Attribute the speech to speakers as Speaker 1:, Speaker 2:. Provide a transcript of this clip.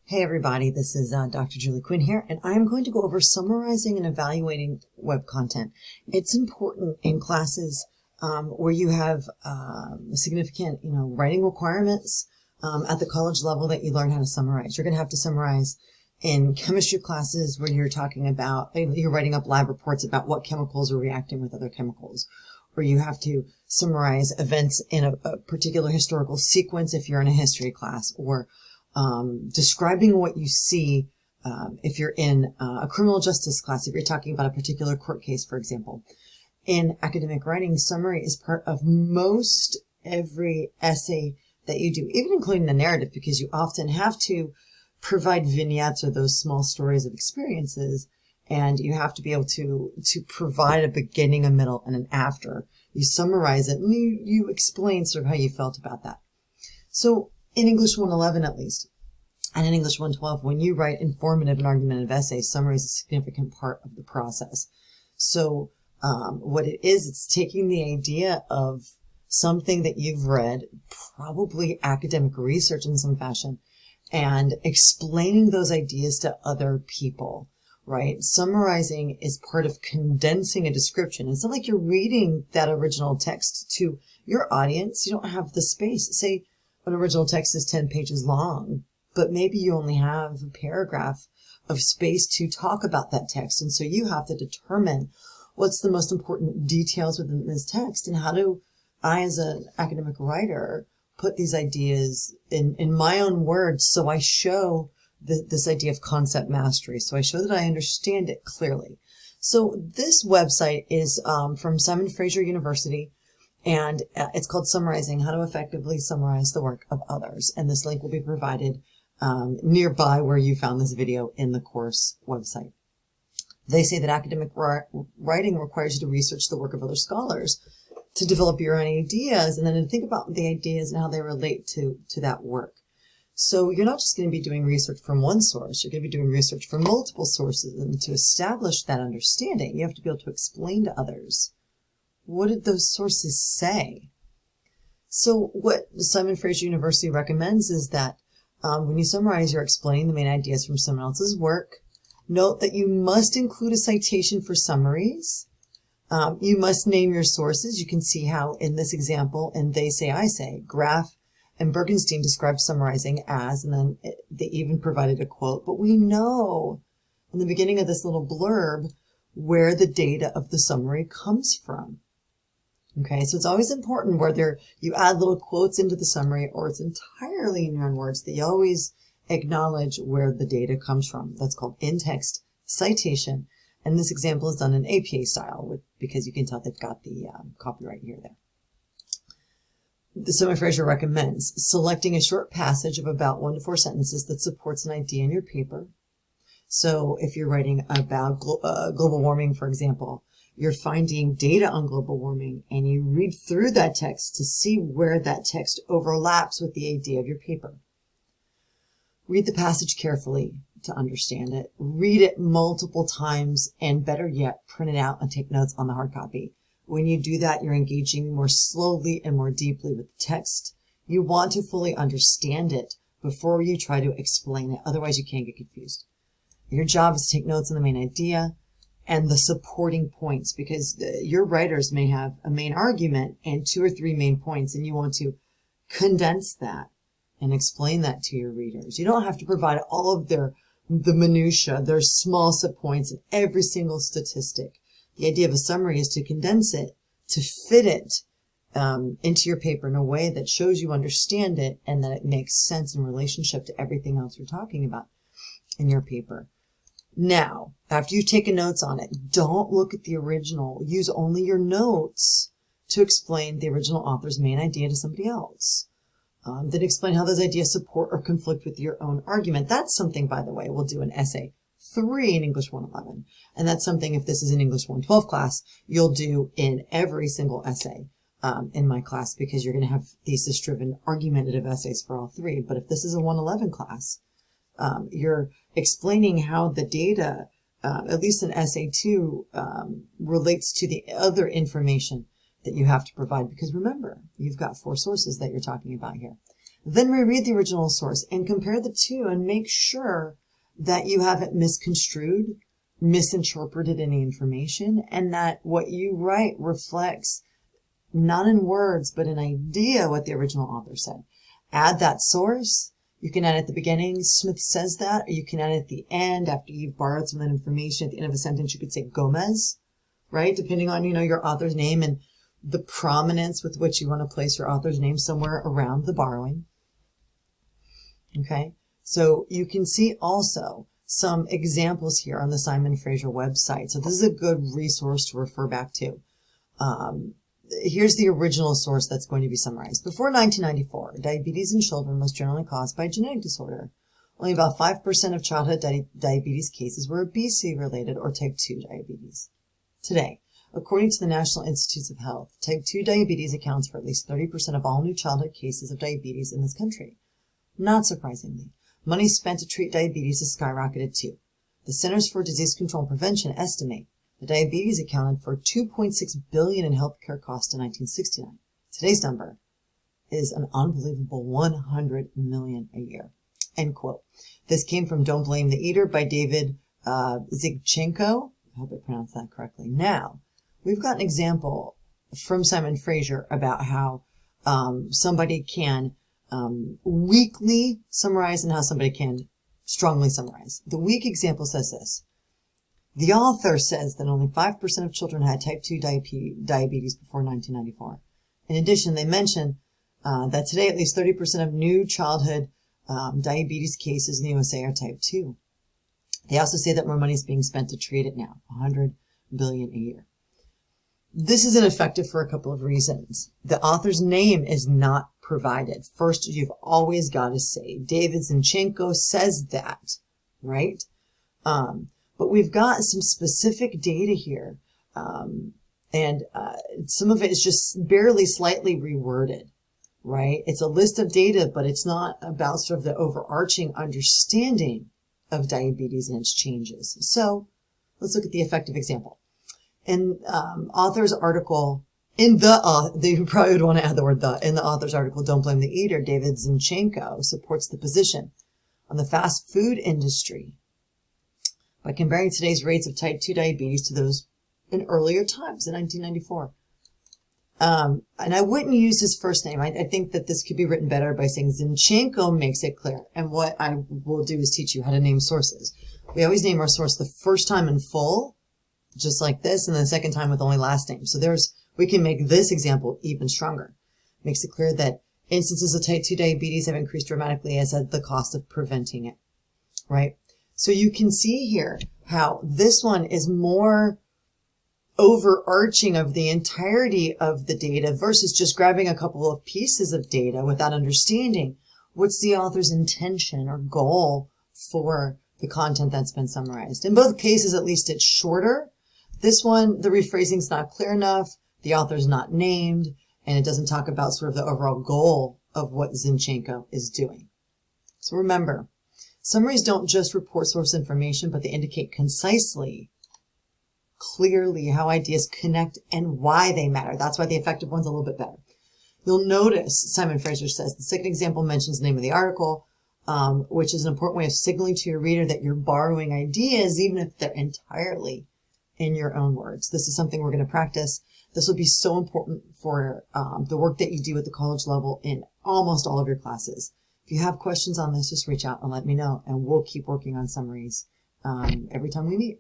Speaker 1: Hey everybody, this is Dr. Julie Quinn here, and I'm going to go over summarizing and evaluating web content. It's important in classes where you have significant, writing requirements at the college level that you learn how to summarize. You're going to have to summarize in chemistry classes where you're talking about, you're writing up lab reports about what chemicals are reacting with other chemicals. Or you have to summarize events in a particular historical sequence if you're in a history class, or describing what you see if you're in a criminal justice class, if you're talking about a particular court case, for example. In academic writing, summary is part of most every essay that you do, even including the narrative, because you often have to provide vignettes or those small stories of experiences, and you have to be able to provide a beginning, a middle, and an after. You summarize it, and you explain sort of how you felt about that. So in English 111 at least, and in English 112, when you write informative and argumentative essays, summary is a significant part of the process. So what it is, it's taking the idea of something that you've read, probably academic research in some fashion, and explaining those ideas to other people, right? Summarizing is part of condensing a description. It's not like you're reading that original text to your audience. You don't have the space. Say an original text is 10 pages long, but maybe you only have a paragraph of space to talk about that text. And so you have to determine what's the most important details within this text, and how do I, as an academic writer, put these ideas in my own words so I show this idea of concept mastery, so I show that I understand it clearly. So this website is from Simon Fraser University, and it's called Summarizing: How to Effectively Summarize the Work of Others. And this link will be provided nearby where you found this video in the course website. They say that academic writing requires you to research the work of other scholars, to develop your own ideas, and then to think about the ideas and how they relate to that work. So you're not just going to be doing research from one source, you're going to be doing research from multiple sources. And to establish that understanding, you have to be able to explain to others, what did those sources say? So what Simon Fraser University recommends is that when you summarize, you're explaining the main ideas from someone else's work. Note that you must include a citation for summaries. You must name your sources. You can see how in this example, in They Say, I Say, Graf and Bergenstein described summarizing as, and then they even provided a quote, but we know in the beginning of this little blurb where the data of the summary comes from. Okay, so it's always important, whether you add little quotes into the summary or it's entirely in your own words, that you always acknowledge where the data comes from. That's called in-text citation. And this example is done in APA style, because you can tell they've got the copyright here there. The Simon Fraser recommends selecting a short passage of about 1 to 4 sentences that supports an idea in your paper. So if you're writing about global warming, for example, you're finding data on global warming, and you read through that text to see where that text overlaps with the idea of your paper. Read the passage carefully to understand it. Read it multiple times, and better yet, print it out and take notes on the hard copy. When you do that, you're engaging more slowly and more deeply with the text. You want to fully understand it before you try to explain it. Otherwise, you can't get confused. Your job is to take notes on the main idea and the supporting points, because your writers may have a main argument and 2 or 3 main points, and you want to condense that and explain that to your readers. You don't have to provide all of the minutiae, their small subpoints of every single statistic. The idea of a summary is to condense it, to fit it into your paper in a way that shows you understand it and that it makes sense in relationship to everything else you're talking about in your paper. Now, after you've taken notes on it, don't look at the original. Use only your notes to explain the original author's main idea to somebody else. Then explain how those ideas support or conflict with your own argument. That's something, by the way, we'll do in essay 3 in English 111. And that's something, if this is an English 112 class, you'll do in every single essay in my class, because you're going to have thesis-driven argumentative essays for all 3. But if this is a 111 class, you're explaining how the data, at least in essay 2, relates to the other information that you have to provide. Because remember, you've got 4 sources that you're talking about here. Then reread the original source and compare the two and make sure that you haven't misconstrued, misinterpreted any information, and that what you write reflects, not in words, but an idea what the original author said. Add that source. You can add it at the beginning, Smith says that, or you can add it at the end after you've borrowed some of that information. At the end of a sentence, you could say Gomez, right? Depending on, your author's name and the prominence with which you want to place your author's name somewhere around the borrowing. Okay, so you can see also some examples here on the Simon Fraser website. So this is a good resource to refer back to. Here's the original source that's going to be summarized. Before 1994, diabetes in children was generally caused by genetic disorder. Only about 5% of childhood diabetes cases were obesity-related or type 2 diabetes. Today, according to the National Institutes of Health, type 2 diabetes accounts for at least 30% of all new childhood cases of diabetes in this country. Not surprisingly, money spent to treat diabetes has skyrocketed too. The Centers for Disease Control and Prevention estimate that diabetes accounted for $2.6 billion in healthcare costs in 1969. Today's number is an unbelievable $100 million a year. End quote. This came from Don't Blame the Eater by David Zygchenko. I hope I pronounced that correctly. Now, we've got an example from Simon Fraser about how somebody can weakly summarize and how somebody can strongly summarize. The weak example says this. The author says that only 5% of children had type 2 diabetes before 1994. In addition, they mention that today at least 30% of new childhood diabetes cases in the USA are type 2. They also say that more money is being spent to treat it now, $100 billion a year. This is ineffective for a couple of reasons. The author's name is not provided. First, you've always got to say, David Zygchenko says that, right? But we've got some specific data here, and some of it is just barely slightly reworded, right? It's a list of data, but it's not about sort of the overarching understanding of diabetes and its changes. So let's look at the effective example. In author's article, you probably would want to add the word the, in the author's article, Don't Blame the Eater, David Zygchenko supports the position on the fast food industry by comparing today's rates of type 2 diabetes to those in earlier times, in 1994. And I wouldn't use his first name. I think that this could be written better by saying Zygchenko makes it clear. And what I will do is teach you how to name sources. We always name our source the first time in full, just like this, and then the second time with only last name. So we can make this example even stronger. Makes it clear that instances of type 2 diabetes have increased dramatically as at the cost of preventing it, right? So you can see here how this one is more overarching of the entirety of the data versus just grabbing a couple of pieces of data without understanding what's the author's intention or goal for the content that's been summarized. In both cases, at least it's shorter. This one, the rephrasing is not clear enough, the author's not named, and it doesn't talk about sort of the overall goal of what Zygchenko is doing. So remember, summaries don't just report source information, but they indicate concisely, clearly how ideas connect and why they matter. That's why the effective one's a little bit better. You'll notice, Simon Fraser says, the second example mentions the name of the article, which is an important way of signaling to your reader that you're borrowing ideas, even if they're entirely in your own words. This is something we're going to practice. This will be so important for the work that you do at the college level in almost all of your classes. If you have questions on this, just reach out and let me know, and we'll keep working on summaries every time we meet.